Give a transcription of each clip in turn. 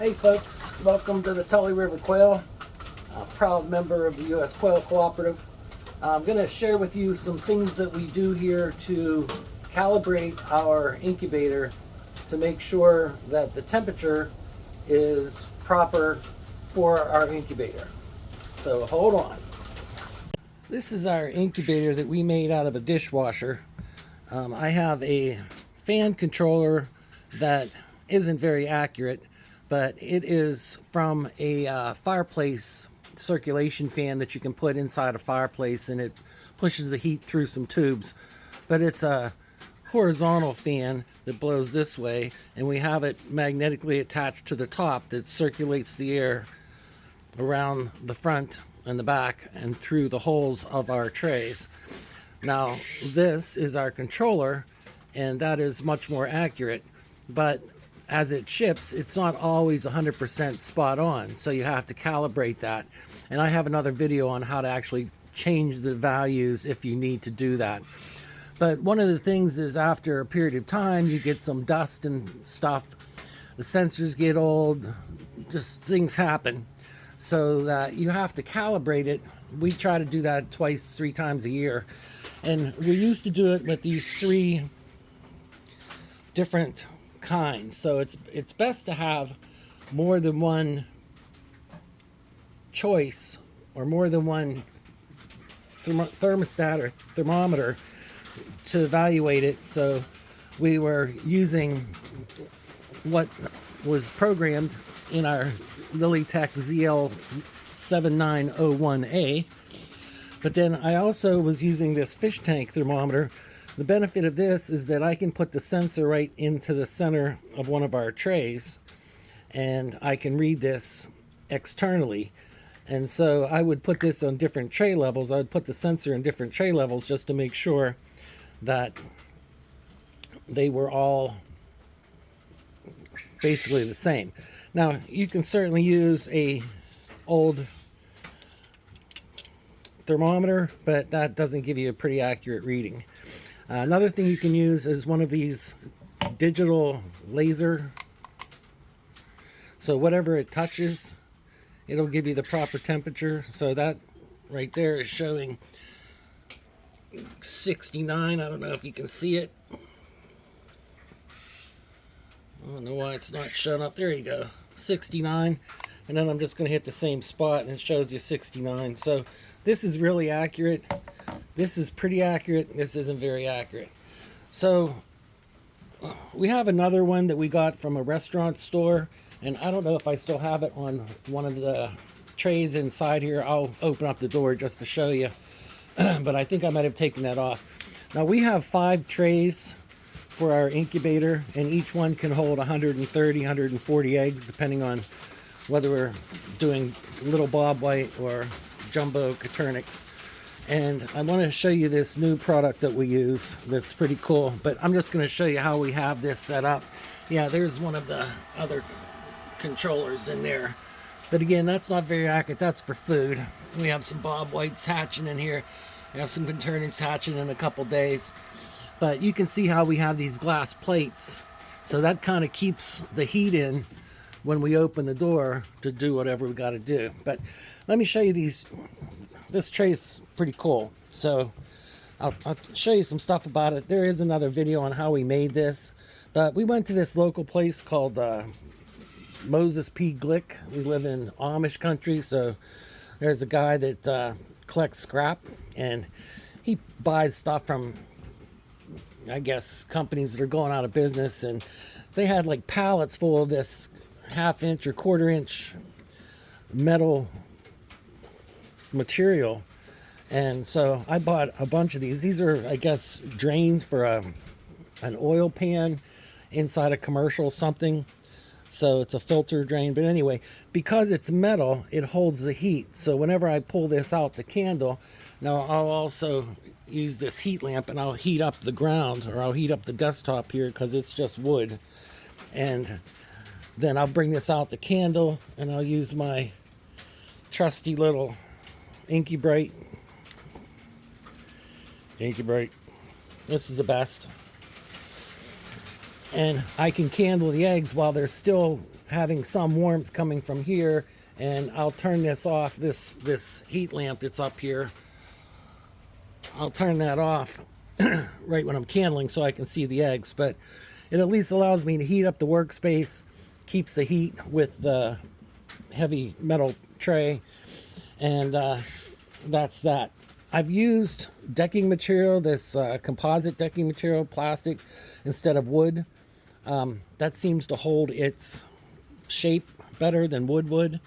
Hey folks, welcome to the Tully River Quail, a proud member of the U.S. Quail Cooperative. I'm going to share with you some things that we do here to calibrate our incubator to make sure that the temperature is proper for our incubator. So hold on. This is our incubator that we made out of a dishwasher. I have a fan controller that isn't very accurate, but it is from a fireplace circulation fan that you can put inside a fireplace, and it pushes the heat through some tubes. But it's a horizontal fan that blows this way, and we have it magnetically attached to the top that circulates the air around the front and the back and through the holes of our trays. Now this is our controller, and that is much more accurate, but as it ships, it's not always 100% spot on, so you have to calibrate that. And I have another video on how to actually change the values if you need to do that. But one of the things is, after a period of time, you get some dust and stuff, the sensors get old, just things happen, so that you have to calibrate it. We try to do that twice, 3 times a year, and we used to do it with these 3 different kinds. So it's best to have more than one choice, or more than one thermostat or thermometer to evaluate it. So we were using what was programmed in our Lilytech ZL7901A, but then I also was using this fish tank thermometer. The benefit of this is that I can put the sensor right into the center of one of our trays, and I can read this externally. And so I would put this on different tray levels. I would put the sensor in different tray levels just to make sure that they were all basically the same. Now you can certainly use a old thermometer, but that doesn't give you a pretty accurate reading. Another thing you can use is one of these digital laser. So whatever it touches, it'll give you the proper temperature. So that right there is showing 69. I don't know if you can see it. I don't know why it's not showing up. There you go, 69. And then I'm just going to hit the same spot and it shows you 69. So this is really accurate. This is pretty accurate. This isn't very accurate. So we have another one that we got from a restaurant store, and I don't know if I still have it on one of the trays inside here. I'll open up the door just to show you, but I think I might have taken that off. Now we have 5 trays for our incubator, and each one can hold 130, 140 eggs, depending on whether we're doing little bob white or jumbo Coturnix. And I want to show you this new product that we use that's pretty cool, but I'm just going to show you how we have this set up. Yeah, there's one of the other controllers in there, but again, that's not very accurate. That's for food. We have some bob whites hatching in here. We have some Coturnix hatching in a couple days, but you can see how we have these glass plates, so that kind of keeps the heat in when we open the door to do whatever we got to do. But let me show you these. This tray is pretty cool, so I'll show you some stuff about it. There is another video on how we made this, but we went to this local place called Moses P. Glick. We live in Amish country, so there's a guy that collects scrap, and he buys stuff from, I guess, companies that are going out of business, and they had like pallets full of this 1/2 inch or 1/4 inch metal material. And so I bought a bunch of these. These are, I guess, drains for an oil pan inside a commercial something. So it's a filter drain. But anyway, because it's metal, it holds the heat. So whenever I pull this out to candle, now I'll also use this heat lamp, and I'll heat up the ground, or I'll heat up the desktop here because it's just wood. And then I'll bring this out to candle, and I'll use my trusty little incubator. This is the best. And I can candle the eggs while they're still having some warmth coming from here, and I'll turn this off, this heat lamp that's up here. I'll turn that off right when I'm candling so I can see the eggs, but it at least allows me to heat up the workspace, keeps the heat with the heavy metal tray, and that's that. I've used decking material, this composite decking material, plastic, instead of wood. That seems to hold its shape better than wood would.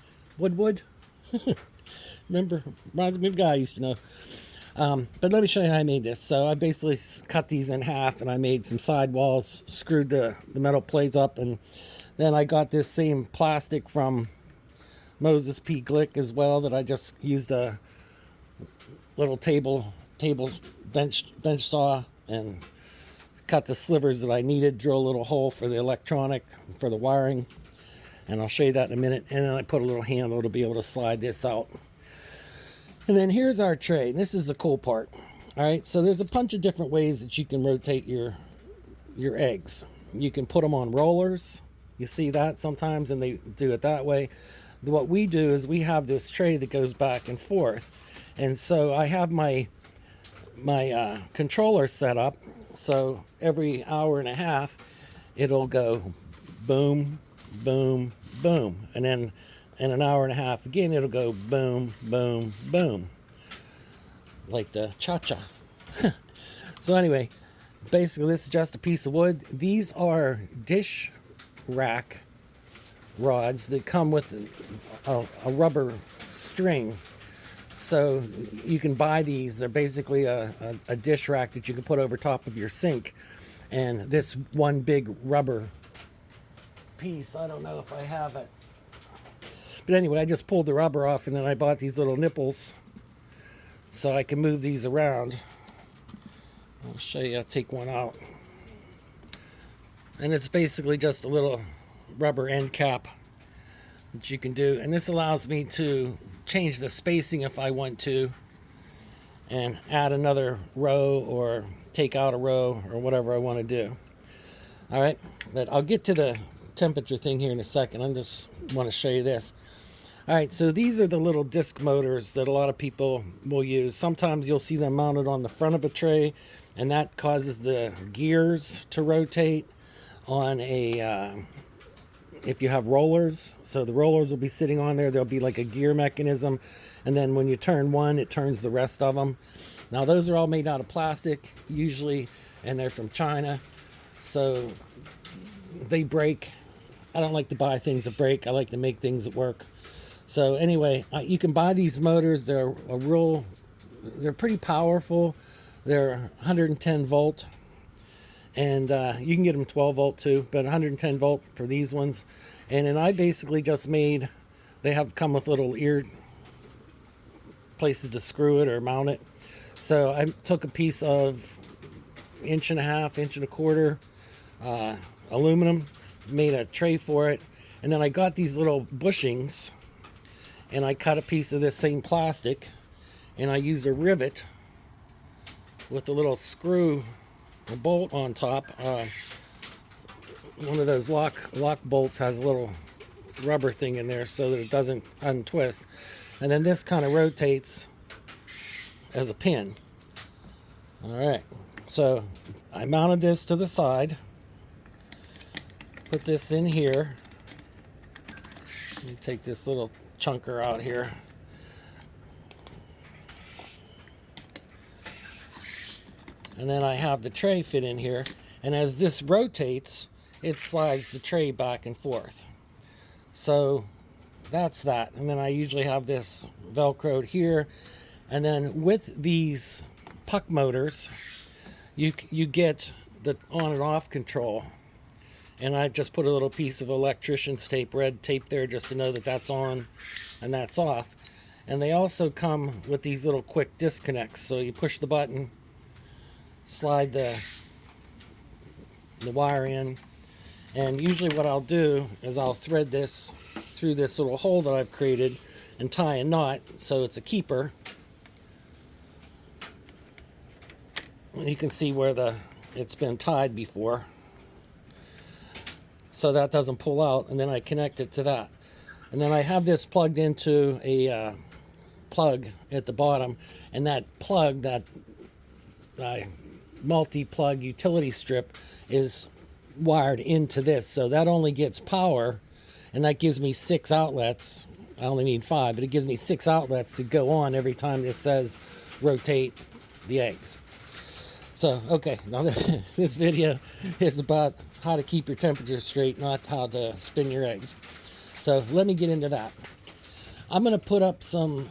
Remember, reminds me of a guy I used to know. But let me show you how I made this. So I basically cut these in half, and I made some sidewalls, screwed the metal plates up, and then I got this same plastic from Moses P. Glick as well, that I just used a little table bench saw and cut the slivers that I needed, drill a little hole for the electronic, for the wiring, and I'll show you that in a minute. And then I put a little handle to be able to slide this out. And then here's our tray. This is the cool part. All right, so there's a bunch of different ways that you can rotate your eggs. You can put them on rollers. You see that sometimes, and they do it that way. What we do is we have this tray that goes back and forth. And so I have my controller set up, so every hour and a half it'll go boom, boom, boom, and then in an hour and a half again it'll go boom, boom, boom, like the cha-cha. So anyway, basically this is just a piece of wood. These are dish rack rods that come with a rubber string. So you can buy these. They're basically a dish rack that you can put over top of your sink. And this one big rubber piece, I don't know if I have it. But anyway, I just pulled the rubber off, and then I bought these little nipples so I can move these around. I'll show you. I'll take one out. And it's basically just a little rubber end cap that you can do, and this allows me to change the spacing if I want to, and add another row or take out a row or whatever I want to do. All right, but I'll get to the temperature thing here in a second. I just want to show you this. All right, so these are the little disc motors that a lot of people will use. Sometimes you'll see them mounted on the front of a tray, and that causes the gears to rotate on a if you have rollers. So the rollers will be sitting on there. There'll be like a gear mechanism, and then when you turn one, it turns the rest of them. Now those are all made out of plastic usually, and they're from China, so they break. I don't like to buy things that break. I like to make things that work. So anyway, you can buy these motors. They're pretty powerful. They're 110 volt. And you can get them 12 volt too, but 110 volt for these ones. And then I basically just made, they have come with little ear places to screw it or mount it. So I took a piece of 1.5 inch aluminum, made a tray for it, and then I got these little bushings, and I cut a piece of this same plastic, and I used a rivet with a little screw, a bolt on top. One of those lock bolts has a little rubber thing in there so that it doesn't untwist, and then this kind of rotates as a pin. All right, so I mounted this to the side, put this in here. Let me take this little chunker out here. And then I have the tray fit in here, and as this rotates, it slides the tray back and forth. So that's that. And then I usually have this velcroed here, and then with these puck motors, you get the on and off control. And I just put a little piece of electrician's tape, red tape there, just to know that that's on and that's off. And they also come with these little quick disconnects. So you push the button, slide the wire in, and usually what I'll do is I'll thread this through this little hole that I've created and tie a knot so it's a keeper. And you can see where it's been tied before. so that doesn't pull out, and then I connect it to that. And then I have this plugged into a plug at the bottom, and that plug, that multi-plug utility strip, is wired into this, so that only gets power, and that gives me 6 outlets. I only need 5, but it gives me 6 outlets to go on every time this says rotate the eggs. So okay, now this video is about how to keep your temperature straight, not how to spin your eggs. So let me get into that. I'm going to put up some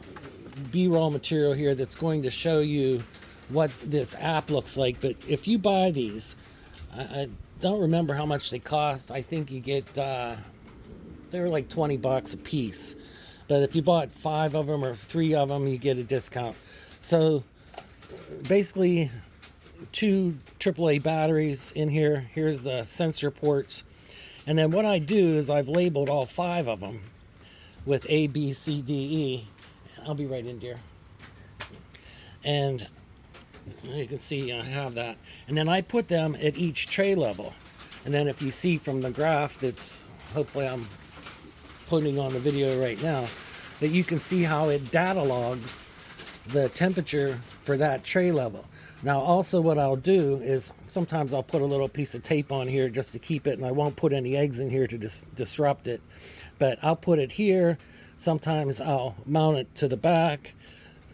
B-roll material here that's going to show you what this app looks like. But if you buy these, I don't remember how much they cost. I think you get, they're like 20 bucks a piece. But if you bought 5 of them or 3 of them, you get a discount. So basically 2 AAA batteries in here. Here's the sensor ports. And then what I do is I've labeled all 5 of them with A, B, C, D, E. I'll be right in, dear. And you can see I have that. And then I put them at each tray level. And then if you see from the graph that's hopefully I'm putting on the video right now, that you can see how it data logs the temperature for that tray level. Now also what I'll do is sometimes I'll put a little piece of tape on here just to keep it, and I won't put any eggs in here to disrupt it, but I'll put it here. Sometimes I'll mount it to the back,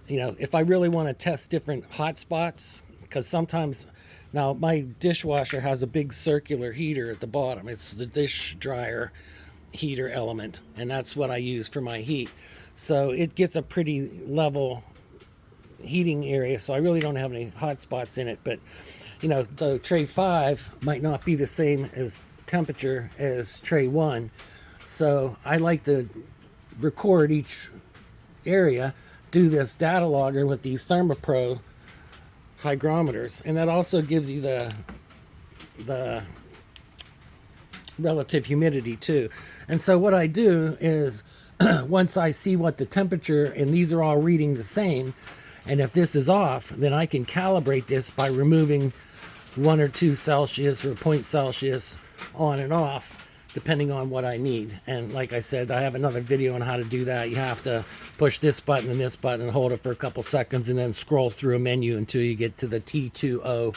you know, if I really want to test different hotspots, because sometimes, now my dishwasher has a big circular heater at the bottom. It's the dish dryer heater element, and that's what I use for my heat. So it gets a pretty level heating area, so I really don't have any hot spots in it. But you know, so tray 5 might not be the same as temperature as tray 1, so I like to record each area, do this data logger with these ThermaPro hygrometers, and that also gives you the relative humidity too. And so what I do is once I see what the temperature, and these are all reading the same, and if this is off, then I can calibrate this by removing 1 or 2 Celsius or 0.0 Celsius on and off, depending on what I need. And like I said, I have another video on how to do that. You have to push this button and this button and hold it for a couple seconds and then scroll through a menu until you get to the T2O.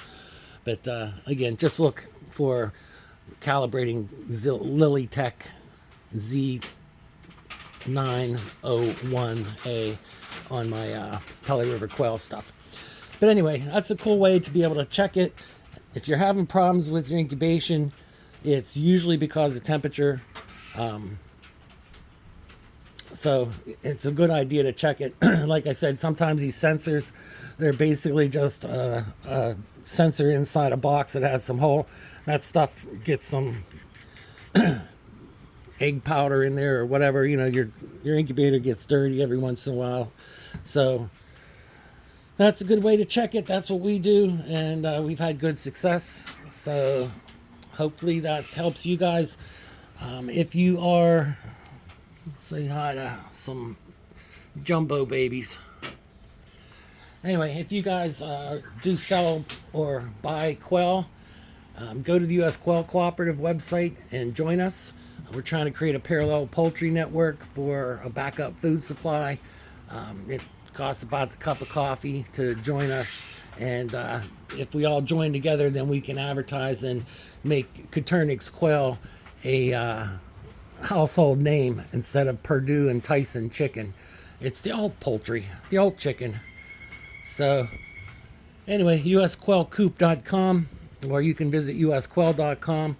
But again, just look for calibrating Lilytech Z901A on my Tully River Quail stuff. But anyway, that's a cool way to be able to check it. If you're having problems with your incubation, it's usually because of temperature. So it's a good idea to check it. Like I said, sometimes these sensors, they're basically just a sensor inside a box that has some hole. That stuff gets some egg powder in there or whatever. You know, your incubator gets dirty every once in a while. So that's a good way to check it. That's what we do, and we've had good success. So hopefully that helps you guys. If you are, say hi to some jumbo babies. Anyway, if you guys do sell or buy quail, go to the U.S. Quail Cooperative website and join us. We're trying to create a parallel poultry network for a backup food supply. It costs about the cup of coffee to join us, and if we all join together, then we can advertise and make Coturnix quail a household name instead of Purdue and Tyson chicken. It's the old poultry, the old chicken. So anyway, usquailcoop.com, or you can visit usquail.com.